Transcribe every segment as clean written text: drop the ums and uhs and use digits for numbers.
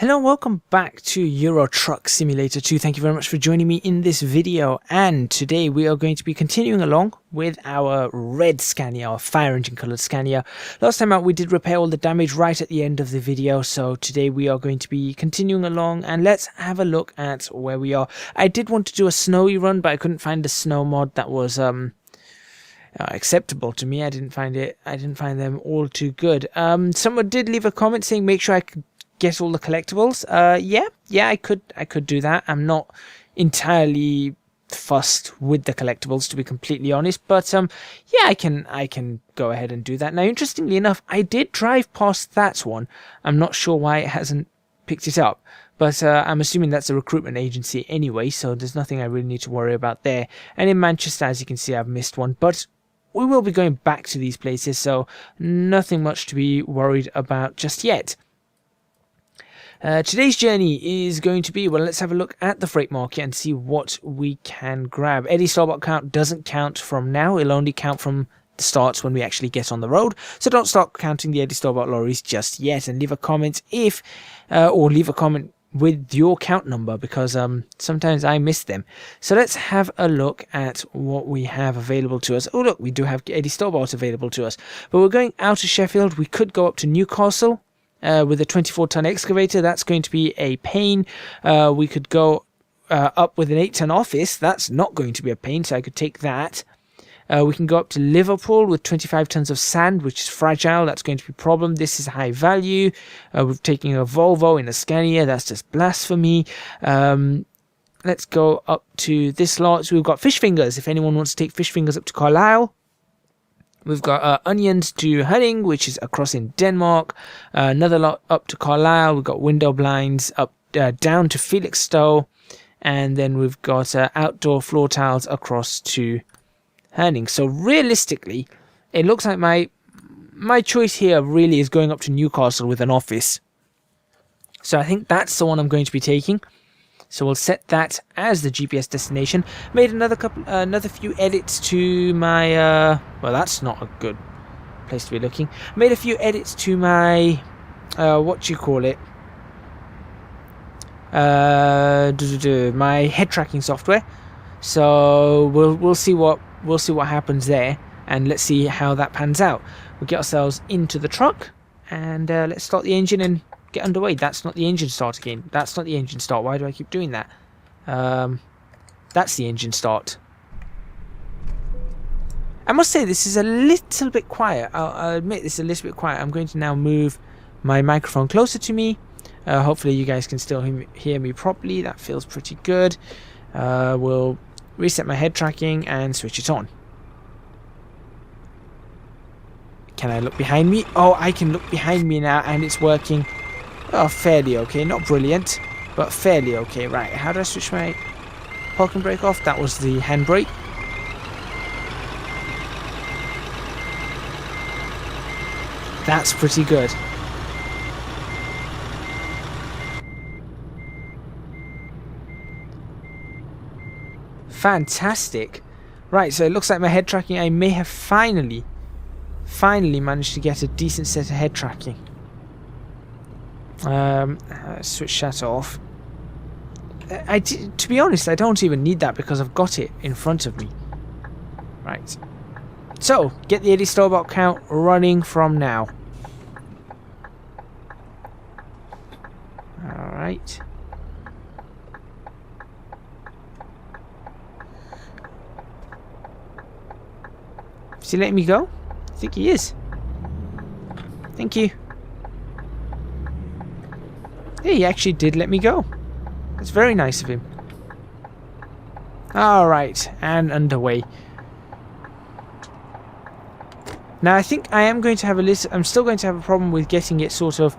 Hello and welcome back to Euro Truck Simulator 2. Thank you very much for joining me in this video, and today we are going to be continuing along with our red Scania, our fire engine coloured Scania. Last time out we did repair all the damage right at the end of the video, so today we are going to be continuing along and let's have a look at where we are. I did want to do a snowy run, but I couldn't find a snow mod that was acceptable to me. I didn't find them all too good. Someone did leave a comment saying make sure I could get all the collectibles. Yeah, I could do that. I'm not entirely fussed with the collectibles, to be completely honest, but yeah, I can go ahead and do that. Now, interestingly enough, I did drive past that one. I'm not sure why it hasn't picked it up, but I'm assuming that's a recruitment agency anyway, so there's nothing I really need to worry about there. And in Manchester, as you can see, I've missed one, but we will be going back to these places, so nothing much to be worried about just yet. Today's journey is going to be, well, let's have a look at the freight market and see what we can grab. Eddie Starbot count doesn't count from now. It'll only count from the starts when we actually get on the road. So don't start counting the Eddie Starbot lorries just yet, and leave a comment or leave a comment with your count number, because sometimes I miss them. So let's have a look at what we have available to us. Oh look, we do have Eddie Starbot available to us, but we're going out of Sheffield. We could go up to Newcastle with a 24-ton excavator. That's going to be a pain. We could go up with an 8-ton office. That's not going to be a pain, so I could take that. We can go up to Liverpool with 25 tons of sand, which is fragile. That's going to be a problem. This is high value. We're taking a Volvo in a Scania. That's just blasphemy. Let's go up to this lot. So we've got fish fingers, if anyone wants to take fish fingers up to Carlisle. We've got onions to Herning, which is across in Denmark. Another lot up to Carlisle. We've got window blinds up down to Felixstowe. And then we've got outdoor floor tiles across to Herning. So realistically, it looks like my choice here really is going up to Newcastle with an office. So I think that's the one I'm going to be taking. So we'll set that as the GPS destination. Made another few edits to my, well, that's not a good place to be looking. Made a few edits to my, my head tracking software. So we'll see what happens there, and let's see how that pans out. We'll get ourselves into the truck, and let's start the engine and get underway. That's not the engine start again. That's not the engine start. Why do I keep doing that? That's the engine start. I must say this is a little bit quiet. I'll admit this is a little bit quiet. I'm going to now move my microphone closer to me. Hopefully you guys can still hear me properly. That feels pretty good. We'll reset my head tracking and switch it on. Can I look behind me? Oh, I can look behind me now, and it's working. Oh, fairly okay. Not brilliant, but fairly okay. Right, how do I switch my parking brake off? That was the handbrake. That's pretty good. Fantastic. Right, so it looks like my head tracking, I may have finally managed to get a decent set of head tracking. Switch that off. To be honest, I don't even need that because I've got it in front of me. Right. So, get the Eddie Starbot count running from now. Alright. Is he letting me go? I think he is. Thank you. Yeah, he actually did let me go. That's very nice of him. Alright, and underway. Now I think I am going to have I'm still going to have a problem with getting it sort of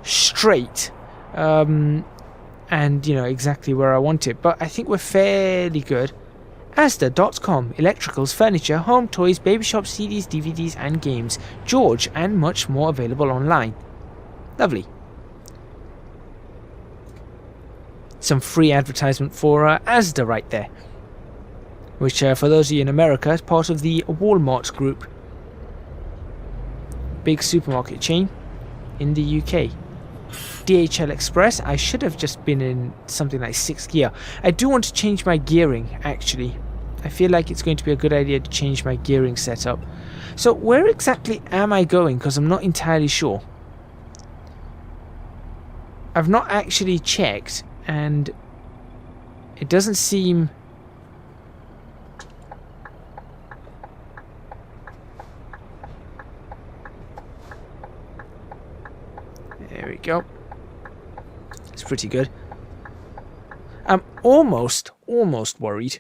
straight. And, you know, exactly where I want it. But I think we're fairly good. Asda.com, electricals, furniture, home toys, baby shops, CDs, DVDs and games. George, and much more available online. Lovely. Some free advertisement for Asda right there, which for those of you in America is part of the Walmart group, big supermarket chain in the UK. DHL Express. I should have just been in something like 6th gear. I do want to change my gearing, actually. I feel like it's going to be a good idea to change my gearing setup. So where exactly am I going? Because I'm not entirely sure. I've not actually checked, and it doesn't seem... There we go. It's pretty good. I'm almost worried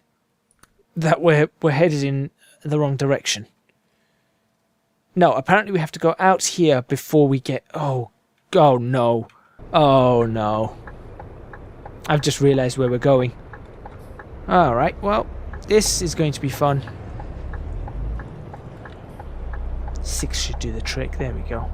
that we're headed in the wrong direction. No, apparently we have to go out here before we get... Oh no. Oh no. I've just realised where we're going. Alright, well, this is going to be fun. 6 should do the trick. There we go.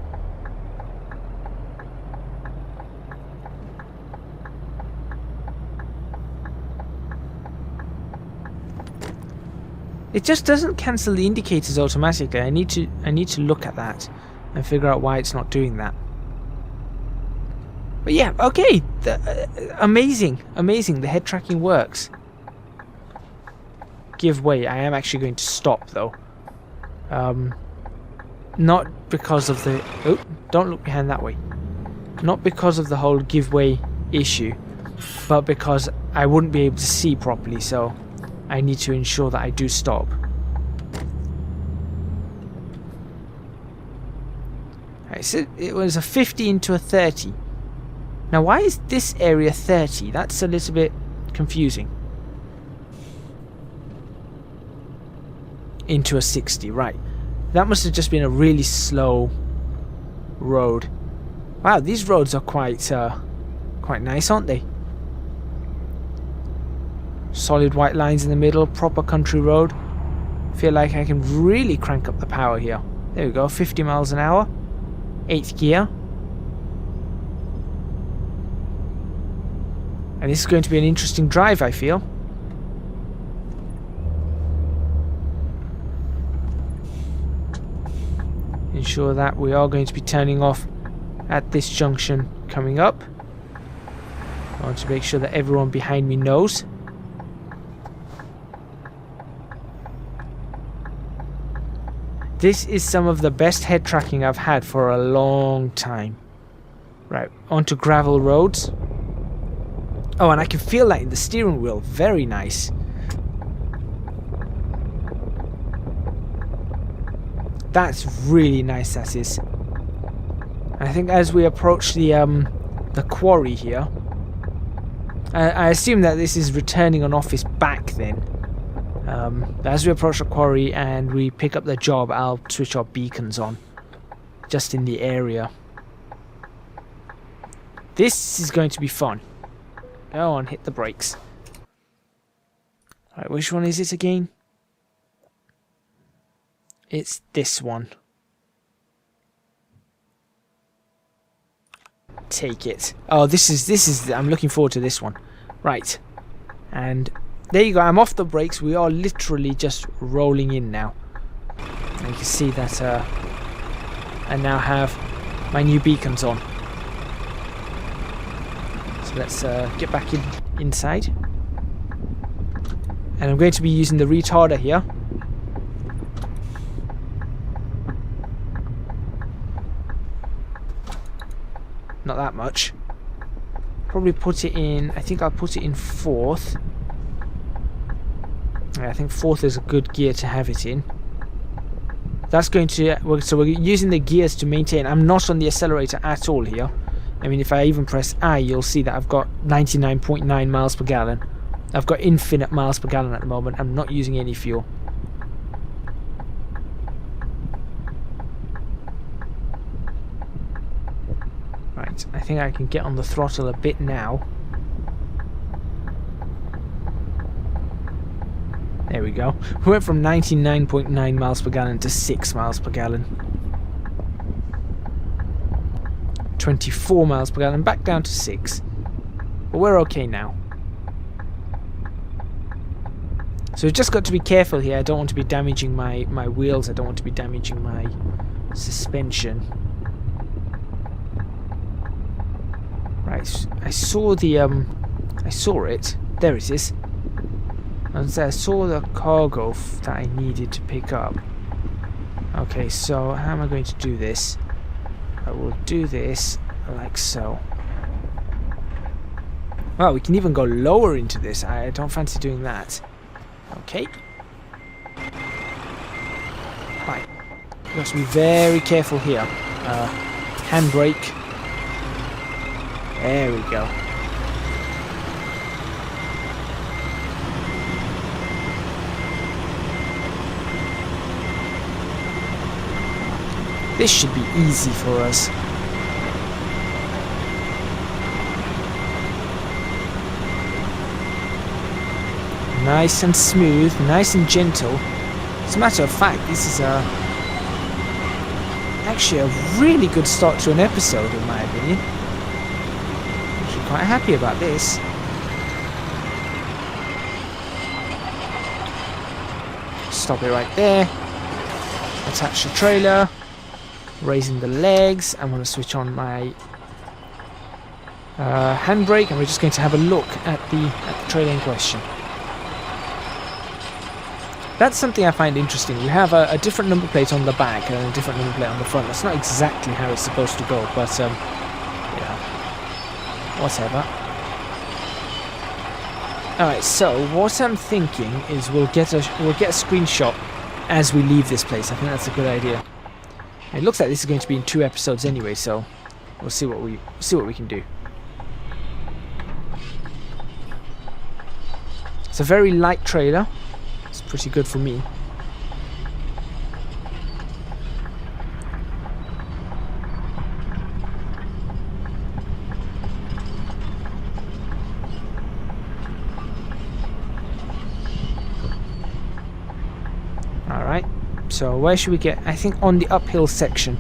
It just doesn't cancel the indicators automatically. I need to look at that and figure out why it's not doing that. But yeah, okay. Amazing. The head tracking works. Give way. I am actually going to stop though. Not because of the... Oh, don't look behind that way. Not because of the whole give way issue, but because I wouldn't be able to see properly, so I need to ensure that I do stop. Alright, so it was a 50 into a 30. Now why is this area 30? That's a little bit confusing. Into a 60, right. That must have just been a really slow road. Wow, these roads are quite nice, aren't they? Solid white lines in the middle, proper country road. Feel like I can really crank up the power here. There we go, 50 miles an hour. 8th gear. And this is going to be an interesting drive, I feel. Ensure that we are going to be turning off at this junction coming up. I want to make sure that everyone behind me knows. This is some of the best head tracking I've had for a long time. Right, onto gravel roads. Oh, and I can feel that in the steering wheel. Very nice. That's really nice, that is. And I think as we approach the quarry here, I assume that this is returning an office back then. As we approach the quarry and we pick up the job, I'll switch our beacons on. Just in the area. This is going to be fun. Go on, hit the brakes. Alright, which one is it again? It's this one. Take it. Oh, this is I'm looking forward to this one. Right. And there you go. I'm off the brakes. We are literally just rolling in now. And you can see that I now have my new beacons on. So let's get back inside. And I'm going to be using the retarder here. Not that much. Probably put it in... I think I'll put it in 4th. Yeah, I think 4th is a good gear to have it in. That's going to... So we're using the gears to maintain... I'm not on the accelerator at all here. I mean, if I even press I, you'll see that I've got 99.9 miles per gallon. I've got infinite miles per gallon at the moment. I'm not using any fuel. Right, I think I can get on the throttle a bit now. There we go. We went from 99.9 miles per gallon to 6 miles per gallon. 24 miles per gallon, back down to 6. But we're okay now. So we've just got to be careful here. I don't want to be damaging my wheels. I don't want to be damaging my suspension. I saw the I saw it. There it is. And so I saw the cargo that I needed to pick up. Okay, so how am I going to do this? I will do this like so. Well, we can even go lower into this. I don't fancy doing that. Okay. Right. We have to be very careful here. Handbrake. There we go. This should be easy for us. Nice and smooth, nice and gentle. As a matter of fact, this is actually a really good start to an episode, in my opinion. I'm actually quite happy about this. Stop it right there. Attach the trailer. Raising the legs. I'm going to switch on my handbrake, and we're just going to have a look at the trailer in question. That's something I find interesting. You have a different number plate on the back and a different number plate on the front. That's not exactly how it's supposed to go, but yeah, whatever. Alright, so what I'm thinking is we'll get a screenshot as we leave this place. I think that's a good idea. It looks like this is going to be in 2 episodes anyway, so we'll see what we can do. It's a very light trailer. It's pretty good for me. Alright, so where should we get? I think on the uphill section.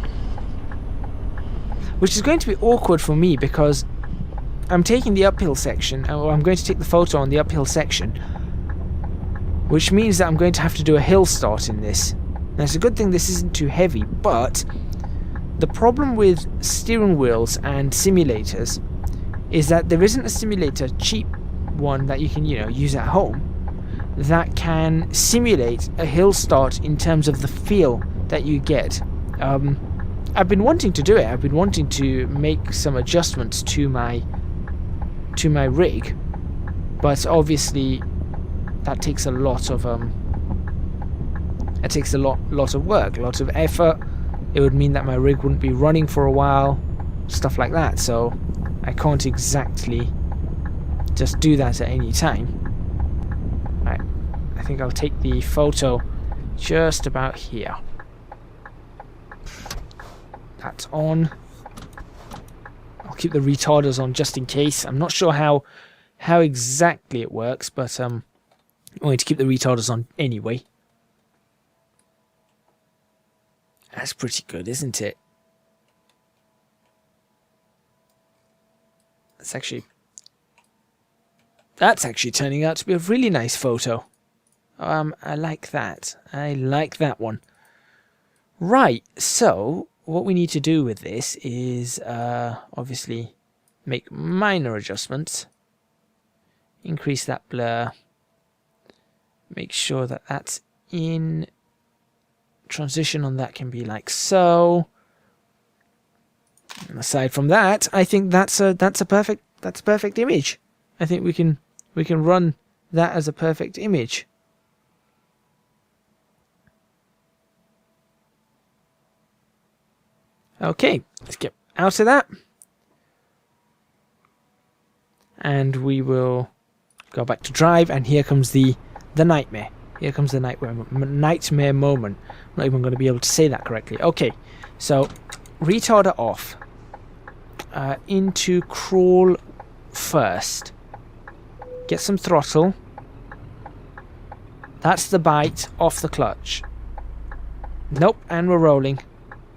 Which is going to be awkward for me because I'm taking the uphill section, or I'm going to take the photo on the uphill section, which means that I'm going to have to do a hill start in this. Now it's a good thing this isn't too heavy, but the problem with steering wheels and simulators is that there isn't a simulator, cheap one that you can, use at home, that can simulate a hill start in terms of the feel that you get. I've been wanting to do it. I've been wanting to make some adjustments to my rig, but obviously that takes a lot of lot of work, a lot of effort. It would mean that my rig wouldn't be running for a while, stuff like that. So I can't exactly just do that at any time. Right, I think I'll take the photo just about here. That's on. I'll keep the retarders on just in case. I'm not sure how exactly it works, but I'm going to keep the retarders on anyway. That's pretty good, isn't it? That's actually turning out to be a really nice photo. I like that. I like that one. Right, so what we need to do with this is obviously make minor adjustments. Increase that blur. Make sure that that's in transition on that can be like so. And aside from that, I think that's a perfect image. I think we can run that as a perfect image. Okay, let's get out of that. And we will go back to drive, and here comes the nightmare. Here comes the nightmare moment. I'm not even going to be able to say that correctly. Okay, so retarder off. Into crawl first. Get some throttle. That's the bite off the clutch. Nope, and we're rolling.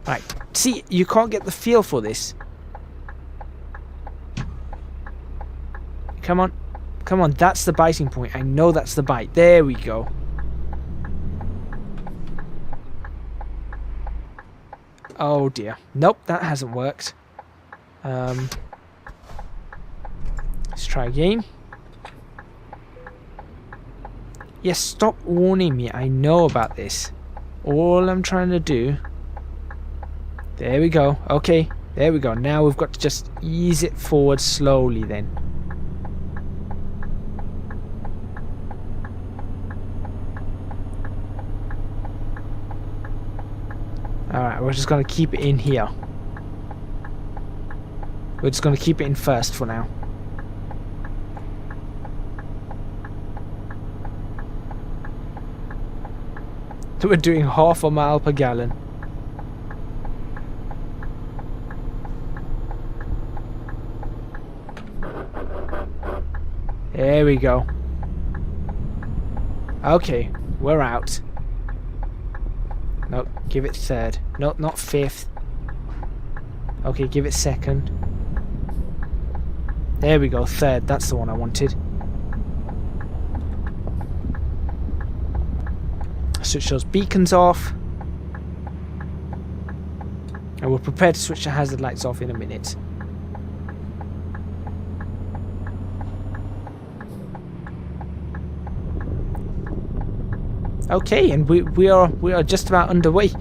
Right, see, you can't get the feel for this. Come on. Come on, that's the biting point. I know that's the bite. There we go. Oh dear. Nope, that hasn't worked. Let's try again. Yes, stop warning me. I know about this. All I'm trying to do... There we go. Okay, there we go. Now we've got to just ease it forward slowly then. Alright, we're just going to keep it in here. We're just going to keep it in first for now. So we're doing half a mile per gallon. There we go. Okay, we're out. Nope, give it third. Nope, not fifth. Okay, give it second. There we go, third. That's the one I wanted. Switch those beacons off. And we're prepared to switch the hazard lights off in a minute. Okay, and we are just about underway.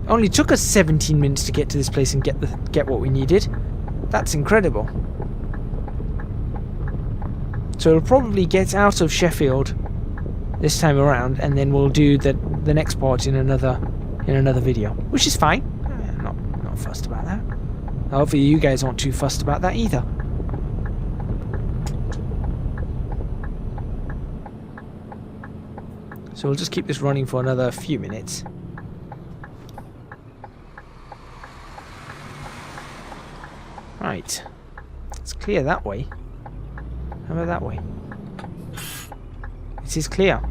Only took us 17 minutes to get to this place and get what we needed. That's incredible. So we'll probably get out of Sheffield this time around, and then we'll do the next part in another video, which is fine. Not fussed about that. Hopefully you guys aren't too fussed about that either. So we'll just keep this running for another few minutes. Right. It's clear that way. How about that way? It is clear.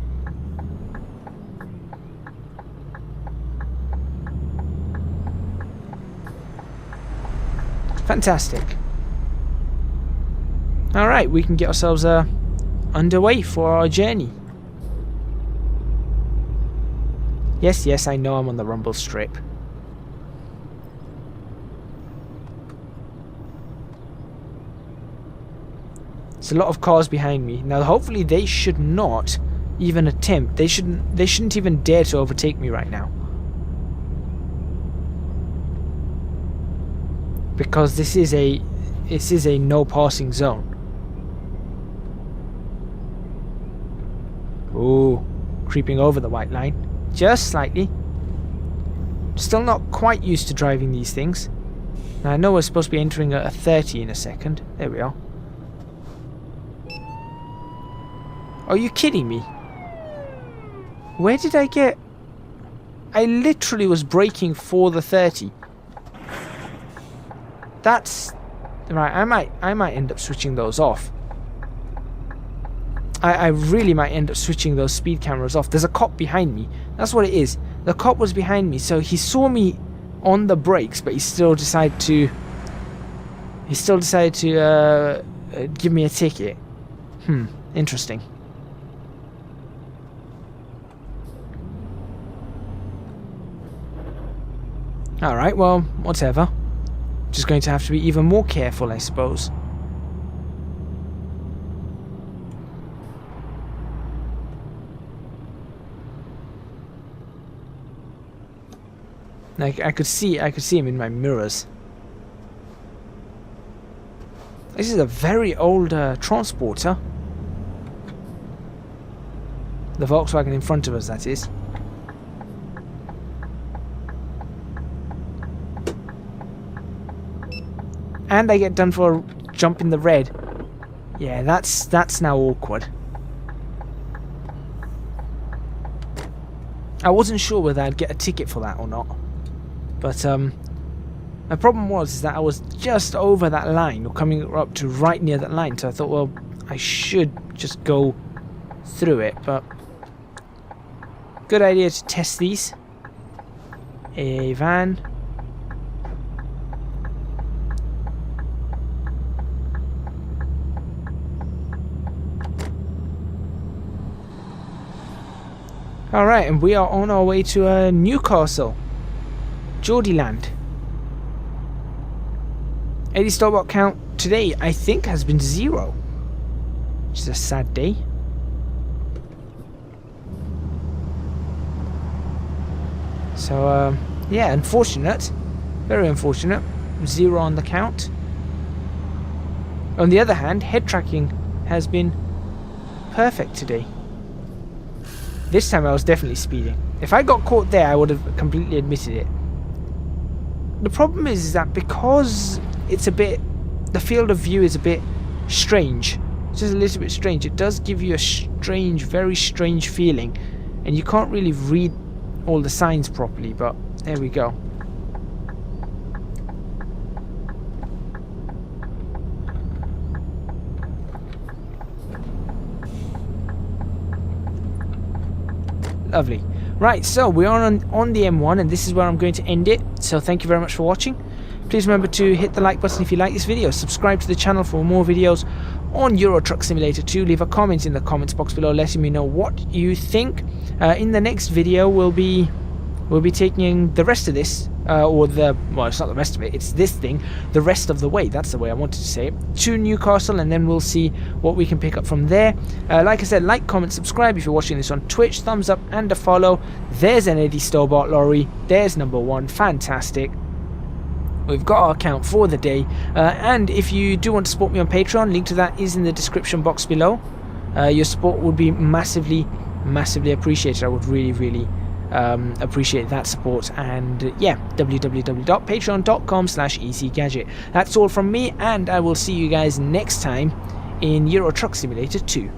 Fantastic. Alright, we can get ourselves underway for our journey. Yes, I know I'm on the rumble strip. There's a lot of cars behind me. Now, hopefully they should not even attempt. They shouldn't even dare to overtake me right now. Because this is a no passing zone. Ooh, creeping over the white line. Just slightly. Still not quite used to driving these things. Now I know we're supposed to be entering a 30 in a second. There we are. Are you kidding me? Where did I get... I literally was braking for the 30. That's... Right, I might end up switching those off. I really might end up switching those speed cameras off. There's a cop behind me. That's what it is. The cop was behind me, so he saw me on the brakes, but he still decided to... give me a ticket. Interesting. Alright, well, whatever. Just going to have to be even more careful, I suppose. Like I could see him in my mirrors. This is a very old transporter. The Volkswagen in front of us, that is. And I get done for jumping the red. Yeah, that's now awkward. I wasn't sure whether I'd get a ticket for that or not. But my problem was that I was just over that line, or coming up to right near that line, so I thought, well, I should just go through it, but good idea to test these. A van. Alright, and we are on our way to Newcastle. Geordieland. 80 Starbot count today, I think, has been 0. which is a sad day. So, yeah, unfortunate. Very unfortunate. 0 on the count. On the other hand, head tracking has been perfect today. This time I was definitely speeding. If I got caught there, I would have completely admitted it. The problem is that because it's a bit... the field of view is a bit strange. It's just a little bit strange. It does give you a strange, very strange feeling. And you can't really read all the signs properly, but there we go. Lovely. Right, so we are on the M1, and this is where I'm going to end it. So thank you very much for watching. Please remember to hit the like button if you like this video. Subscribe to the channel for more videos on Euro Truck Simulator 2. Leave a comment in the comments box below letting me know what you think. In the next video, we'll be taking the rest of this, well, it's not the rest of it, it's this thing, the rest of the way, that's the way I wanted to say it, to Newcastle, and then we'll see what we can pick up from there. Like I said, like, comment, subscribe if you're watching this on Twitch, thumbs up and a follow. There's an Eddie Stobart lorry, there's number 1, fantastic. We've got our account for the day, and if you do want to support me on Patreon, link to that is in the description box below. Your support would be massively appreciated. I would really appreciate that support. And yeah, www.patreon.com/ecgadget. That's all from me, and I will see you guys next time in Euro Truck Simulator 2.